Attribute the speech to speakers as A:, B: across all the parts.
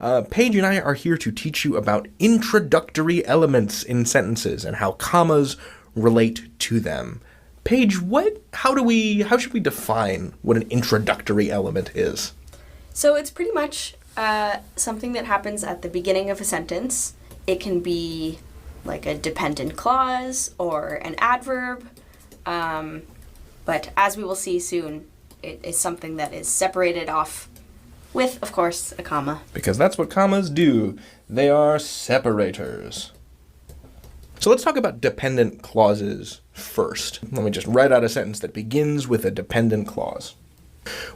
A: Paige and I are here to teach you about introductory elements in sentences and how commas relate to them. Paige, how should we define what an introductory element is?
B: So it's pretty much something that happens at the beginning of a sentence. It can be like a dependent clause or an adverb, but as we will see soon, it is something that is separated off with, of course, a comma.
A: Because that's what commas do. They are separators. So let's talk about dependent clauses first. Let me just write out a sentence that begins with a dependent clause.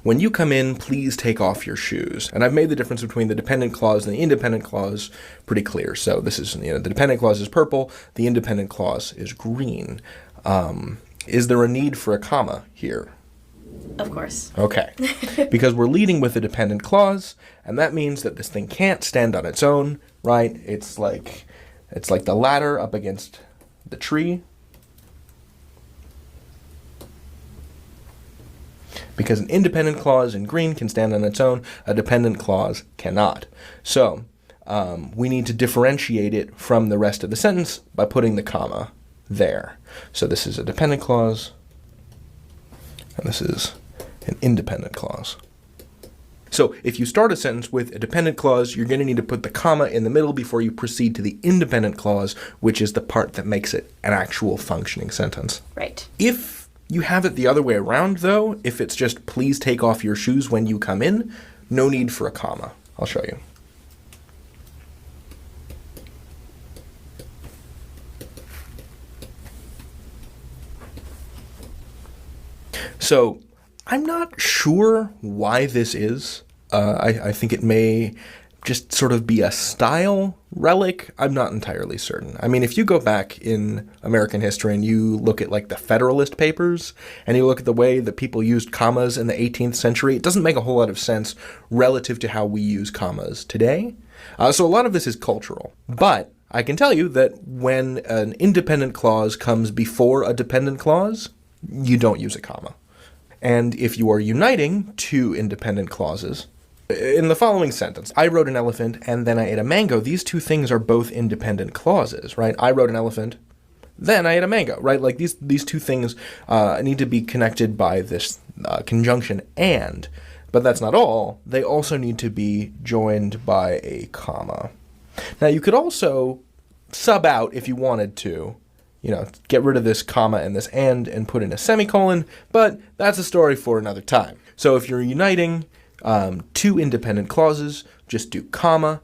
A: When you come in, please take off your shoes. And I've made the difference between the dependent clause and the independent clause pretty clear. So this is, the dependent clause is purple, the independent clause is green. Is there a need for a comma here?
B: Of course.
A: Okay. Because we're leading with a dependent clause, and that means that this thing can't stand on its own, right? It's like the ladder up against the tree. Because an independent clause in green can stand on its own, a dependent clause cannot. So we need to differentiate it from the rest of the sentence by putting the comma there. So this is a dependent clause, and this is an independent clause. So if you start a sentence with a dependent clause, you're going to need to put the comma in the middle before you proceed to the independent clause, which is the part that makes it an actual functioning sentence.
B: Right.
A: If you have it the other way around, though, if it's just please take off your shoes when you come in, no need for a comma. I'll show you. So I'm not sure why this is. I think it may just sort of be a style relic. I'm not entirely certain. I mean, if you go back in American history and you look at like the Federalist Papers and you look at the way that people used commas in the 18th century, it doesn't make a whole lot of sense relative to how we use commas today. So a lot of this is cultural. But I can tell you that when an independent clause comes before a dependent clause, you don't use a comma. And if you are uniting two independent clauses, in the following sentence, I rode an elephant and then I ate a mango, these two things are both independent clauses, right? I rode an elephant, then I ate a mango, right? Like these two things need to be connected by this conjunction and, but that's not all. They also need to be joined by a comma. Now you could also sub out if you wanted to, get rid of this comma and this and put in a semicolon, but that's a story for another time. So if you're uniting two independent clauses, just do comma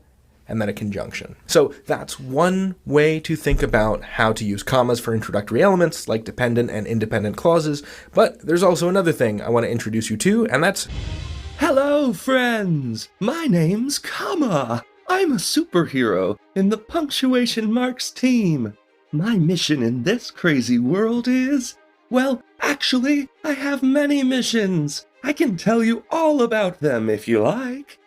A: and then a conjunction. So that's one way to think about how to use commas for introductory elements like dependent and independent clauses, but there's also another thing I want to introduce you to, and that's...
C: Hello, friends! My name's Comma. I'm a superhero in the Punctuation Marks team. My mission in this crazy world is... Well, actually, I have many missions. I can tell you all about them if you like.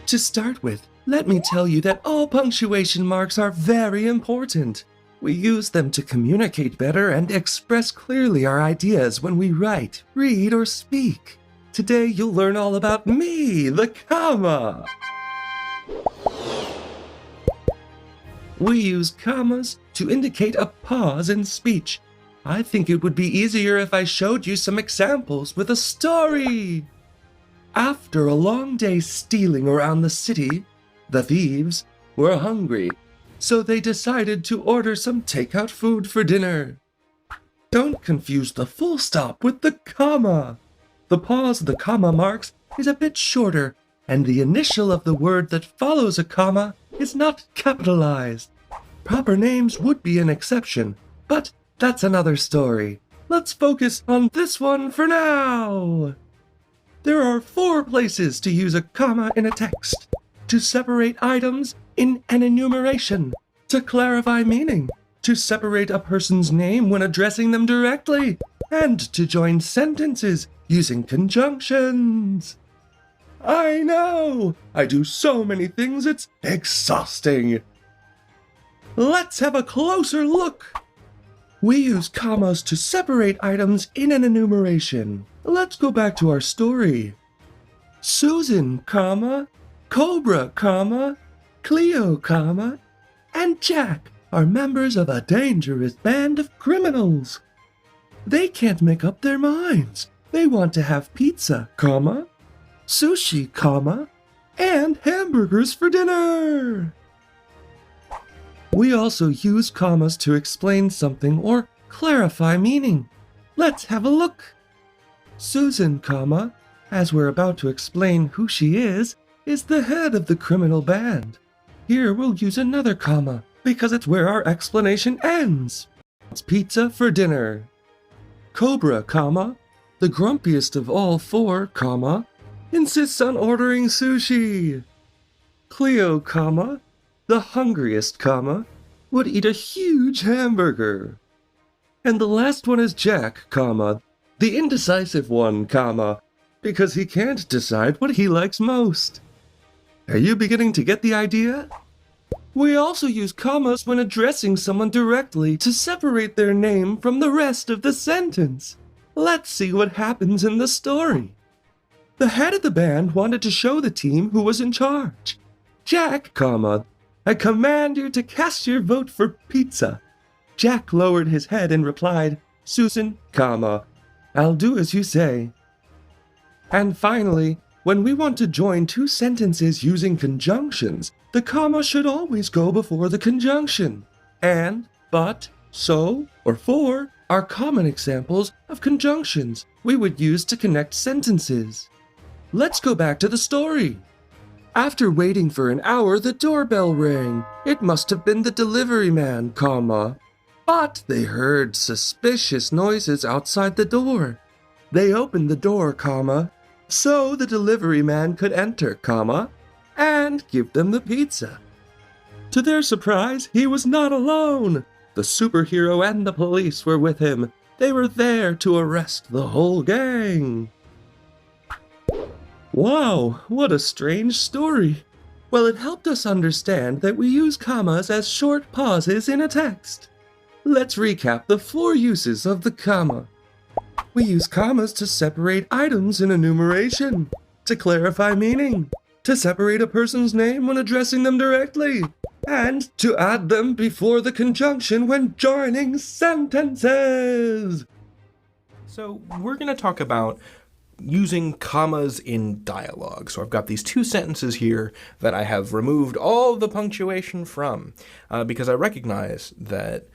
C: To start with, let me tell you that all punctuation marks are very important. We use them to communicate better and express clearly our ideas when we write, read, or speak. Today you'll learn all about me, the comma. We use commas to indicate a pause in speech. I think it would be easier if I showed you some examples with a story. After a long day stealing around the city, the thieves were hungry, so they decided to order some takeout food for dinner. Don't confuse the full stop with the comma. The pause the comma marks is a bit shorter, and the initial of the word that follows a comma is not capitalized. Proper names would be an exception, but that's another story. Let's focus on this one for now. There are 4 places to use a comma in a text. To separate items in an enumeration. To clarify meaning. To separate a person's name when addressing them directly. And to join sentences using conjunctions. I know! I do so many things, it's exhausting. Let's have a closer look. We use commas to separate items in an enumeration. Let's go back to our story. Susan, comma, Cobra, comma, Cleo, comma, and Jack are members of a dangerous band of criminals. They can't make up their minds. They want to have pizza, comma, sushi, comma, and hamburgers for dinner. We also use commas to explain something or clarify meaning. Let's have a look. Susan, comma, as we're about to explain who she is the head of the criminal band. Here we'll use another comma because it's where our explanation ends. It's pizza for dinner. Cobra, comma, the grumpiest of all four, comma, insists on ordering sushi. Cleo, comma, the hungriest, comma, would eat a huge hamburger. And the last one is Jack, comma, the indecisive one, comma, because he can't decide what he likes most. Are you beginning to get the idea? We also use commas when addressing someone directly to separate their name from the rest of the sentence. Let's see what happens in the story. The head of the band wanted to show the team who was in charge. Jack, comma, I command you to cast your vote for pizza. Jack lowered his head and replied, Susan, comma, I'll do as you say. And finally, when we want to join two sentences using conjunctions, the comma should always go before the conjunction. And, but, so, or for are common examples of conjunctions we would use to connect sentences. Let's go back to the story. After waiting for an hour, the doorbell rang. It must have been the delivery man, comma. But they heard suspicious noises outside the door. They opened the door, comma, so the delivery man could enter, comma, and give them the pizza. To their surprise, he was not alone. The superhero and the police were with him. They were there to arrest the whole gang. Wow, what a strange story. Well, it helped us understand that we use commas as short pauses in a text. Let's recap the 4 uses of the comma. We use commas to separate items in enumeration, to clarify meaning, to separate a person's name when addressing them directly, and to add them before the conjunction when joining sentences.
A: So we're going to talk about using commas in dialogue. So I've got these 2 sentences here that I have removed all the punctuation from because I recognize that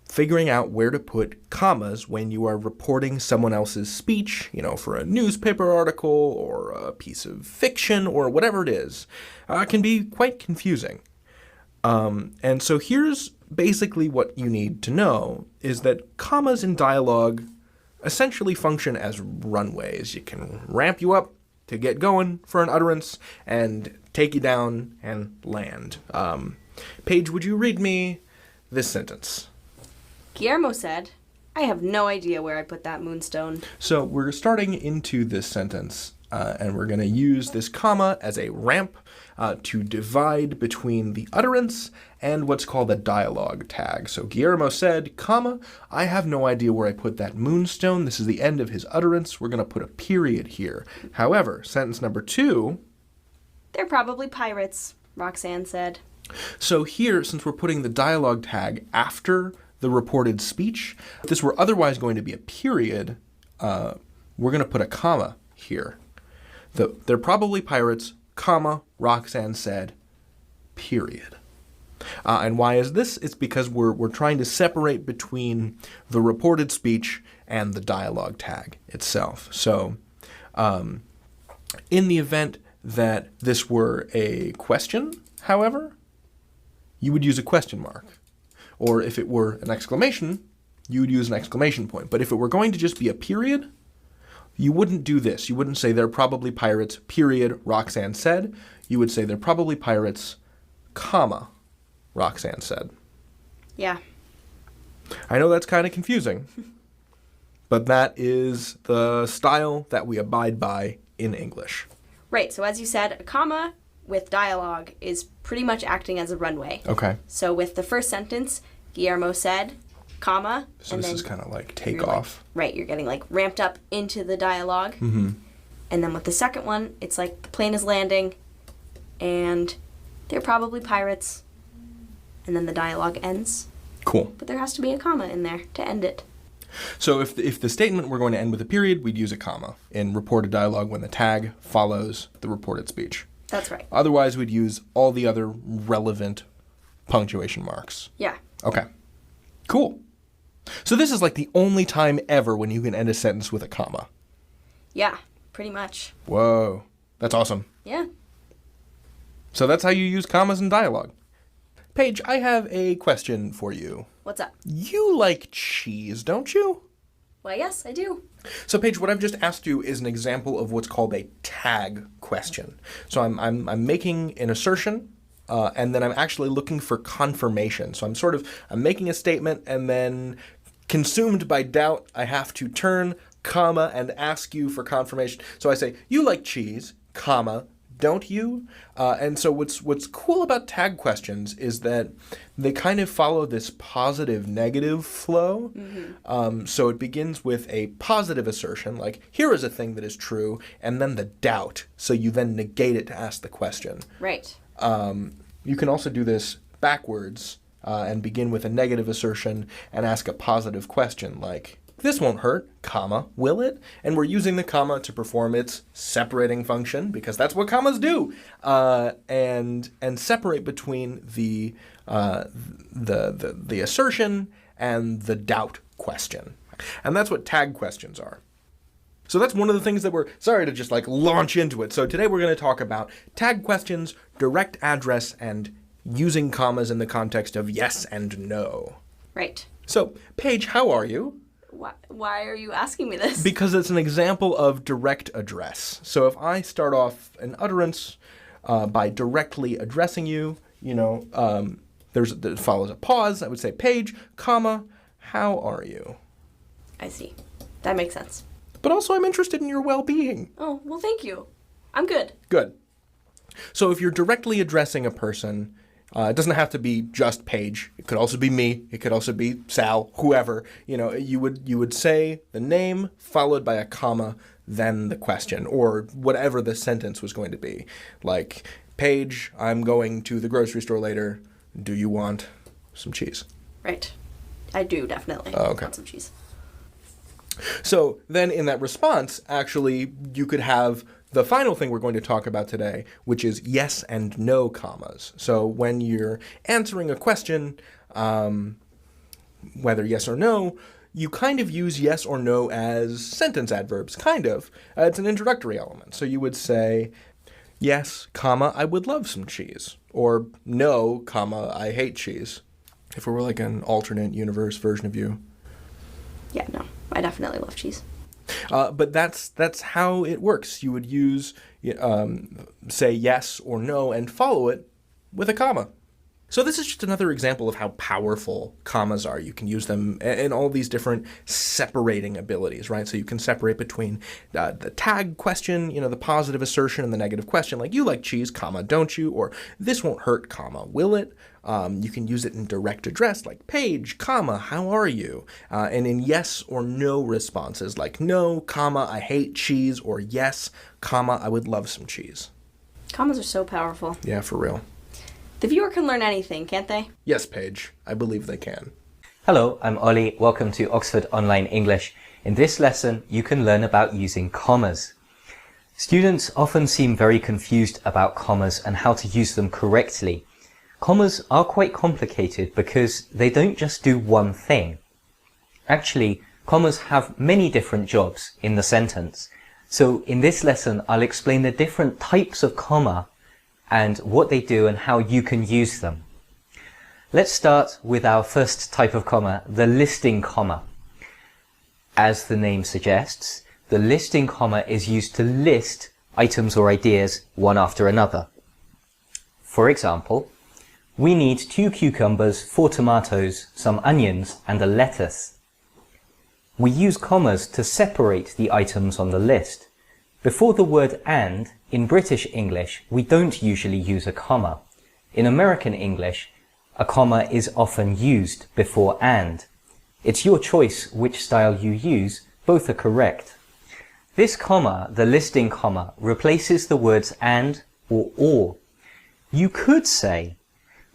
A: figuring out where to put commas when you are reporting someone else's speech, for a newspaper article or a piece of fiction or whatever it is, can be quite confusing. And so here's basically what you need to know is that commas in dialogue essentially function as runways. You can ramp you up to get going for an utterance and take you down and land. Paige, would you read me this sentence?
B: Guillermo said, I have no idea where I put that moonstone.
A: So we're starting into this sentence, and we're going to use this comma as a ramp to divide between the utterance and what's called a dialogue tag. So Guillermo said, comma, I have no idea where I put that moonstone. This is the end of his utterance. We're going to put a period here. However, sentence number 2.
B: They're probably pirates, Roxanne said.
A: So here, since we're putting the dialogue tag after the reported speech, if this were otherwise going to be a period, we're going to put a comma here. They're probably pirates, comma, Roxanne said, period. And why is this? It's because we're trying to separate between the reported speech and the dialogue tag itself. So in the event that this were a question, however, you would use a question mark. Or if it were an exclamation, you would use an exclamation point. But if it were going to just be a period, you wouldn't do this. You wouldn't say they're probably pirates, period, Roxanne said. You would say they're probably pirates, comma, Roxanne said.
B: Yeah.
A: I know that's kind of confusing, but that is the style that we abide by in English.
B: Right, so as you said, a comma with dialogue is pretty much acting as a runway.
A: Okay.
B: So with the first sentence, Guillermo said, comma,
A: So
B: and
A: this
B: then
A: is kind of like take off.
B: right, you're getting ramped up into the dialogue.
A: Mm-hmm.
B: And then with the second one, it's like the plane is landing and they're probably pirates. And then the dialogue ends.
A: Cool.
B: But there has to be a comma in there to end it.
A: So if the statement were going to end with a period, we'd use a comma in reported dialogue when the tag follows the reported speech.
B: That's right.
A: Otherwise, we'd use all the other relevant punctuation marks.
B: Yeah.
A: Okay. Cool. So this is like the only time ever when you can end a sentence with a comma.
B: Yeah, pretty much.
A: Whoa. That's awesome.
B: Yeah.
A: So that's how you use commas in dialogue. Paige, I have a question for you.
B: What's up?
A: You like cheese, don't you?
B: Why, yes, I do.
A: So, Paige, what I've just asked you is an example of what's called a tag question. So I'm making an assertion, and then I'm actually looking for confirmation. So I'm making a statement, and then consumed by doubt, I have to turn, comma, and ask you for confirmation. So I say, you like cheese, comma, don't you? And so what's cool about tag questions is that they kind of follow this positive-negative flow. Mm-hmm. So it begins with a positive assertion, like, here is a thing that is true, and then the doubt. So you then negate it to ask the question.
B: Right.
A: You can also do this backwards and begin with a negative assertion and ask a positive question, like, this won't hurt, comma, will it? And we're using the comma to perform its separating function, because that's what commas do, and separate between the assertion and the doubt question. And that's what tag questions are. So that's one of the things that we're, sorry to just like launch into it. So today we're going to talk about tag questions, direct address, and using commas in the context of yes and no.
B: Right.
A: So, Paige, how are you?
B: Why are you asking me this?
A: Because it's an example of direct address. So if I start off an utterance by directly addressing you, there follows a pause. I would say, Paige, comma, how are you?
B: I see. That makes sense.
A: But also I'm interested in your well-being.
B: Oh, well, thank you. I'm good.
A: Good. So if you're directly addressing a person, it doesn't have to be just Paige. It could also be me. It could also be Sal, whoever. You would say the name followed by a comma, then the question, or whatever the sentence was going to be. Like, Paige, I'm going to the grocery store later. Do you want some cheese?
B: Right. I do, definitely.
A: Oh, okay.
B: Want some cheese.
A: So then in that response, actually, you could have the final thing we're going to talk about today, which is yes and no commas. So when you're answering a question, whether yes or no, you kind of use yes or no as sentence adverbs, kind of. It's an introductory element. So you would say, yes, comma, I would love some cheese. Or no, comma, I hate cheese. If it were like an alternate universe version of you.
B: Yeah, no. I definitely love cheese.
A: But that's how it works. You would use, say yes or no and follow it with a comma. So this is just another example of how powerful commas are. You can use them in all these different separating abilities, right? So you can separate between the tag question, the positive assertion, and the negative question, like you like cheese, comma, don't you? Or this won't hurt, comma, will it? You can use it in direct address, like Paige, comma, how are you? And in yes or no responses, like no, comma, I hate cheese, or yes, comma, I would love some cheese.
B: Commas are so powerful.
A: Yeah, for real.
B: The viewer can learn anything, can't they?
A: Yes, Paige. I believe they can.
D: Hello, I'm Ollie. Welcome to Oxford Online English. In this lesson, you can learn about using commas. Students often seem very confused about commas and how to use them correctly. Commas are quite complicated because they don't just do one thing. Actually, commas have many different jobs in the sentence. So in this lesson, I'll explain the different types of comma and what they do and how you can use them. Let's start with our first type of comma, the listing comma. As the name suggests, the listing comma is used to list items or ideas one after another. For example, we need 2 cucumbers, 4 tomatoes, some onions, and a lettuce. We use commas to separate the items on the list. Before the word and, in British English, we don't usually use a comma. In American English, a comma is often used before and. It's your choice which style you use, both are correct. This comma, the listing comma, replaces the words and or. You could say,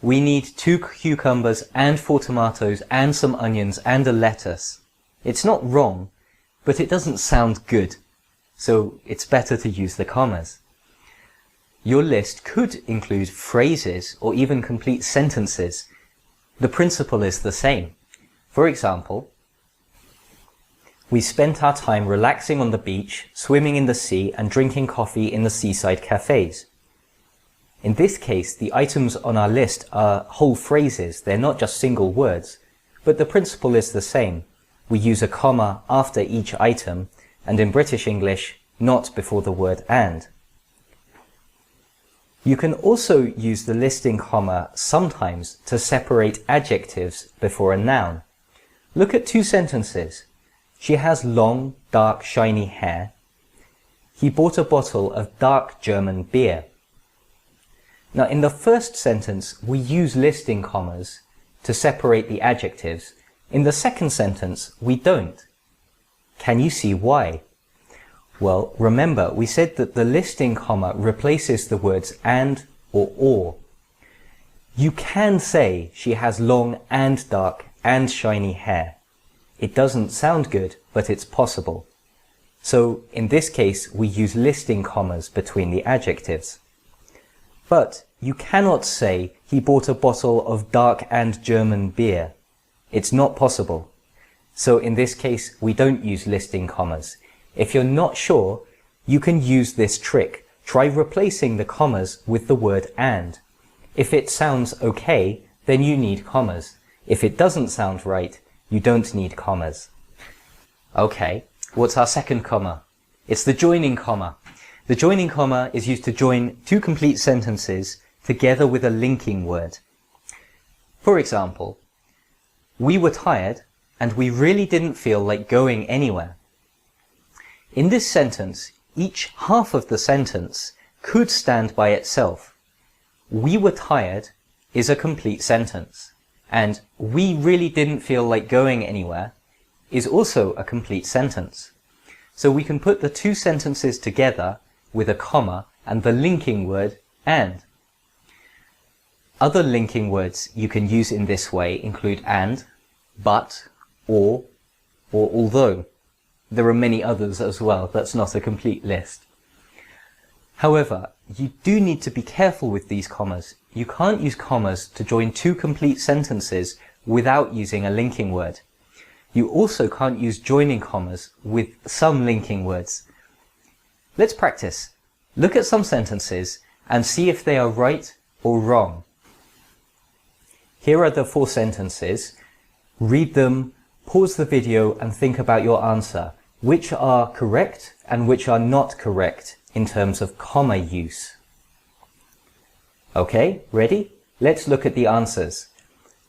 D: we need 2 cucumbers and 4 tomatoes and some onions and a lettuce. It's not wrong, but it doesn't sound good, so it's better to use the commas. Your list could include phrases or even complete sentences. The principle is the same. For example, we spent our time relaxing on the beach, swimming in the sea, and drinking coffee in the seaside cafes. In this case, the items on our list are whole phrases. They're not just single words, but the principle is the same. We use a comma after each item, and in British English, not before the word and. You can also use the listing comma sometimes to separate adjectives before a noun. Look at 2 sentences. She has long, dark, shiny hair. He bought a bottle of dark German beer. Now, in the first sentence, we use listing commas to separate the adjectives. In the second sentence, we don't. Can you see why? Well, remember, we said that the listing comma replaces the words and or. You can say she has long and dark and shiny hair. It doesn't sound good, but it's possible. So, in this case, we use listing commas between the adjectives. But you cannot say he bought a bottle of dark and German beer. It's not possible. So in this case, we don't use listing commas. If you're not sure, you can use this trick. Try replacing the commas with the word and. If it sounds okay, then you need commas. If it doesn't sound right, you don't need commas. Okay, what's our second comma? It's the joining comma. The joining comma is used to join 2 complete sentences together with a linking word. For example, we were tired and we really didn't feel like going anywhere. In this sentence, each half of the sentence could stand by itself. We were tired is a complete sentence, and we really didn't feel like going anywhere is also a complete sentence. So we can put the 2 sentences together with a comma and the linking word and. Other linking words you can use in this way include and, but, or although. There are many others as well. That's not a complete list. However, you do need to be careful with these commas. You can't use commas to join 2 complete sentences without using a linking word. You also can't use joining commas with some linking words. Let's practice. Look at some sentences and see if they are right or wrong. Here are the 4 sentences. Read them, pause the video and think about your answer. Which are correct and which are not correct in terms of comma use. Okay, ready? Let's look at the answers.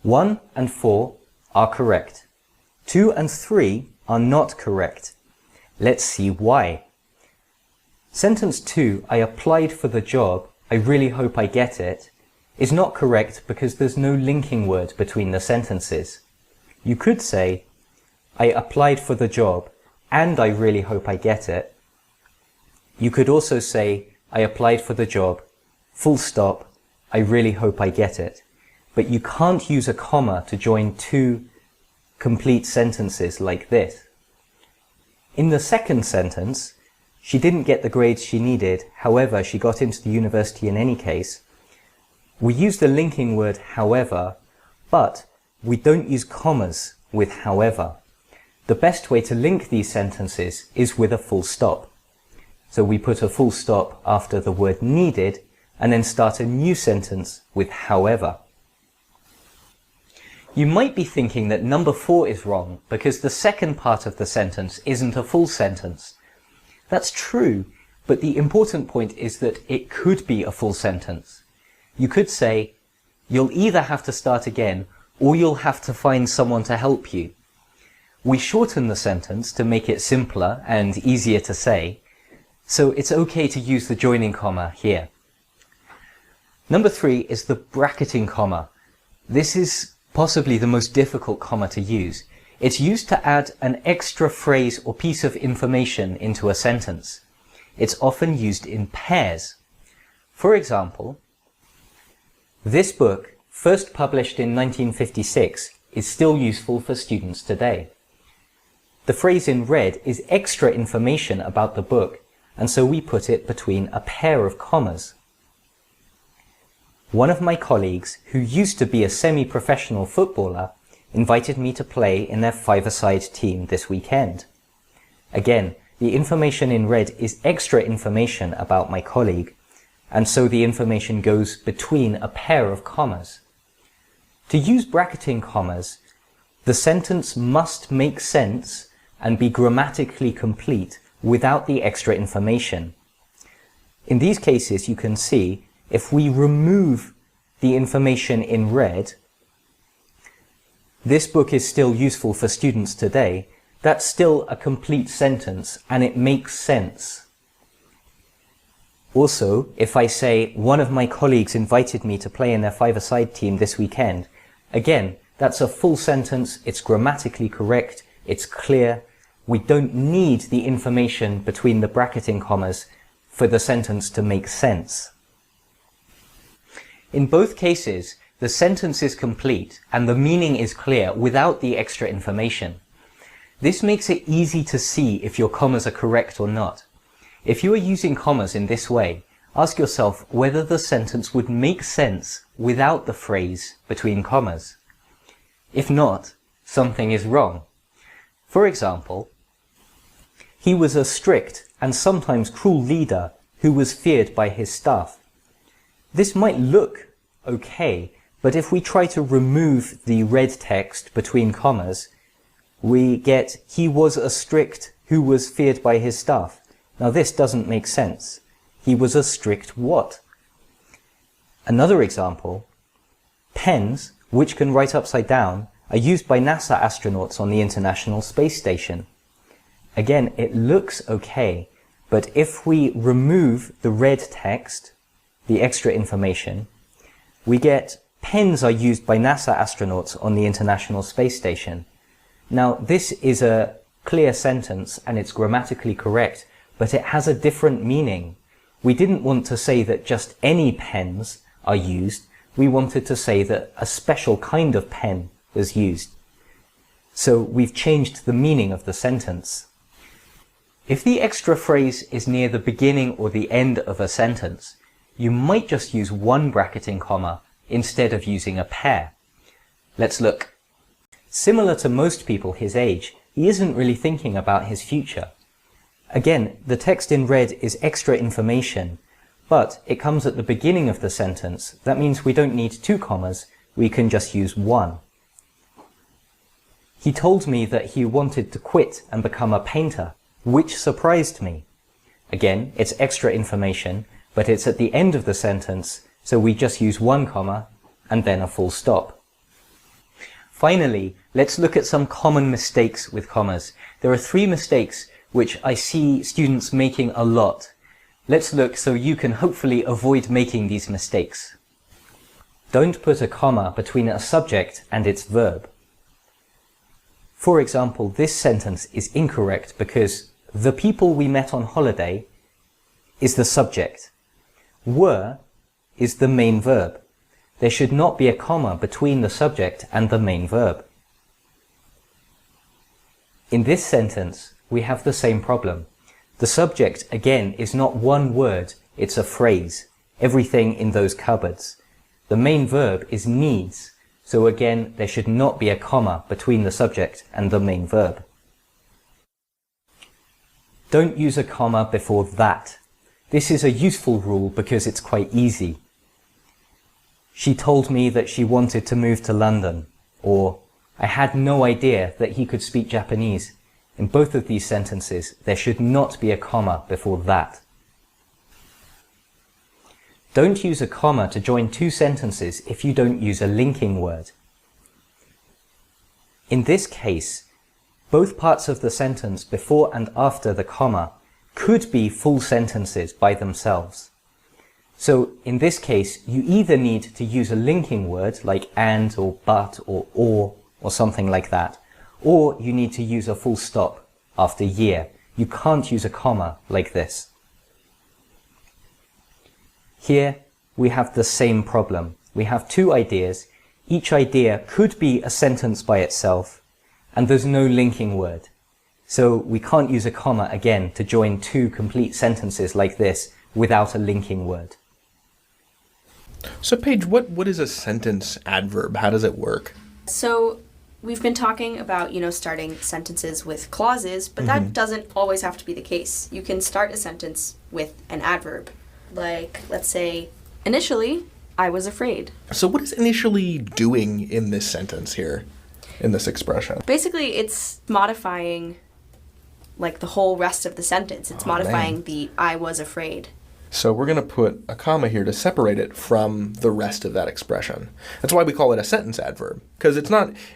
D: 1 and 4 are correct. 2 and 3 are not correct. Let's see why. Sentence 2, I applied for the job, I really hope I get it, is not correct because there's no linking word between the sentences. You could say, I applied for the job and I really hope I get it. You could also say, I applied for the job, full stop, I really hope I get it. But you can't use a comma to join 2 complete sentences like this. In the second sentence, she didn't get the grades she needed, however, she got into the university in any case. We use the linking word however, but we don't use commas with however. The best way to link these sentences is with a full stop. So we put a full stop after the word needed and then start a new sentence with however. You might be thinking that number 4 is wrong because the second part of the sentence isn't a full sentence. That's true, but the important point is that it could be a full sentence. You could say, you'll either have to start again or you'll have to find someone to help you. We shorten the sentence to make it simpler and easier to say, so it's okay to use the joining comma here. Number 3 is the bracketing comma. This is possibly the most difficult comma to use. It's used to add an extra phrase or piece of information into a sentence. It's often used in pairs. For example, this book, first published in 1956, is still useful for students today. The phrase in red is extra information about the book, and so we put it between a pair of commas. One of my colleagues, who used to be a semi-professional footballer, invited me to play in their five-a-side team this weekend. Again, the information in red is extra information about my colleague, and so the information goes between a pair of commas. To use bracketing commas, the sentence must make sense and be grammatically complete without the extra information. In these cases, you can see if we remove the information in red, this book is still useful for students today. That's still a complete sentence and it makes sense. Also, if I say, one of my colleagues invited me to play in their five-a-side team this weekend, again, that's a full sentence, it's grammatically correct, it's clear. We don't need the information between the bracketing commas for the sentence to make sense. In both cases, the sentence is complete and the meaning is clear without the extra information. This makes it easy to see if your commas are correct or not. If you are using commas in this way, ask yourself whether the sentence would make sense without the phrase between commas. If not, something is wrong. For example, he was a strict and sometimes cruel leader who was feared by his staff. This might look okay, but if we try to remove the red text between commas, we get he was a strict who was feared by his staff. Now this doesn't make sense. He was a strict what? Another example, pens, which can write upside down, are used by NASA astronauts on the International Space Station. Again, it looks okay, but if we remove the red text, the extra information, we get pens are used by NASA astronauts on the International Space Station. Now, this is a clear sentence and it's grammatically correct, but it has a different meaning. We didn't want to say that just any pens are used. We wanted to say that a special kind of pen was used. So we've changed the meaning of the sentence. If the extra phrase is near the beginning or the end of a sentence, you might just use one bracketing comma instead of using a pair. Let's look. Similar to most people his age, he isn't really thinking about his future. Again, the text in red is extra information, but it comes at the beginning of the sentence. That means we don't need two commas, we can just use one. He told me that he wanted to quit and become a painter, which surprised me. Again, it's extra information, but it's at the end of the sentence, so we just use one comma and then a full stop. Finally, let's look at some common mistakes with commas. There are 3 mistakes which I see students making a lot. Let's look so you can hopefully avoid making these mistakes. Don't put a comma between a subject and its verb. For example, this sentence is incorrect because the people we met on holiday is the subject. Were is the main verb. There should not be a comma between the subject and the main verb. In this sentence, we have the same problem. The subject, again, is not one word, it's a phrase. Everything in those cupboards. The main verb is needs, so again, there should not be a comma between the subject and the main verb. Don't use a comma before that. This is a useful rule because it's quite easy. She told me that she wanted to move to London, or I had no idea that he could speak Japanese. In both of these sentences, there should not be a comma before that. Don't use a comma to join 2 sentences if you don't use a linking word. In this case, both parts of the sentence before and after the comma could be full sentences by themselves. So in this case, you either need to use a linking word like and or but or something like that, or you need to use a full stop after year. You can't use a comma like this. Here we have the same problem. We have two ideas. Each idea could be a sentence by itself, and there's no linking word. So we can't use a comma again to join two complete sentences like this without a linking word.
A: So Paige, what is a sentence adverb? How does it work?
B: So we've been talking about, starting sentences with clauses, but that doesn't always have to be the case. You can start a sentence with an adverb. Like, let's say, initially, I was afraid.
A: So what is initially doing in this sentence here, in this expression?
B: Basically, it's modifying, like, the whole rest of the sentence. It's modifying the I was afraid.
A: So we're going to put a comma here to separate it from the rest of that expression. That's why we call it a sentence adverb. Because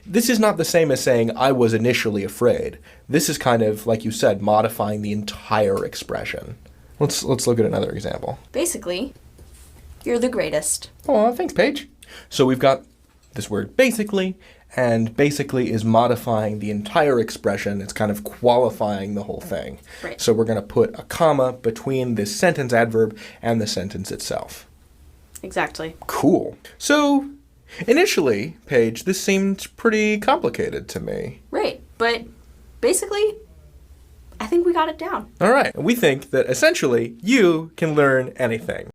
A: this is not the same as saying I was initially afraid. This is kind of, like you said, modifying the entire expression. Let's look at another example.
B: Basically, you're the greatest.
A: Oh, thanks, Paige. So we've got this word basically, and basically is modifying the entire expression. It's kind of qualifying the whole thing.
B: Right.
A: So we're going to put a comma between this sentence adverb and the sentence itself.
B: Exactly.
A: Cool. So initially, Paige, this seemed pretty complicated to me.
B: Right. But basically, I think we got it down.
A: All right. We think that essentially you can learn anything.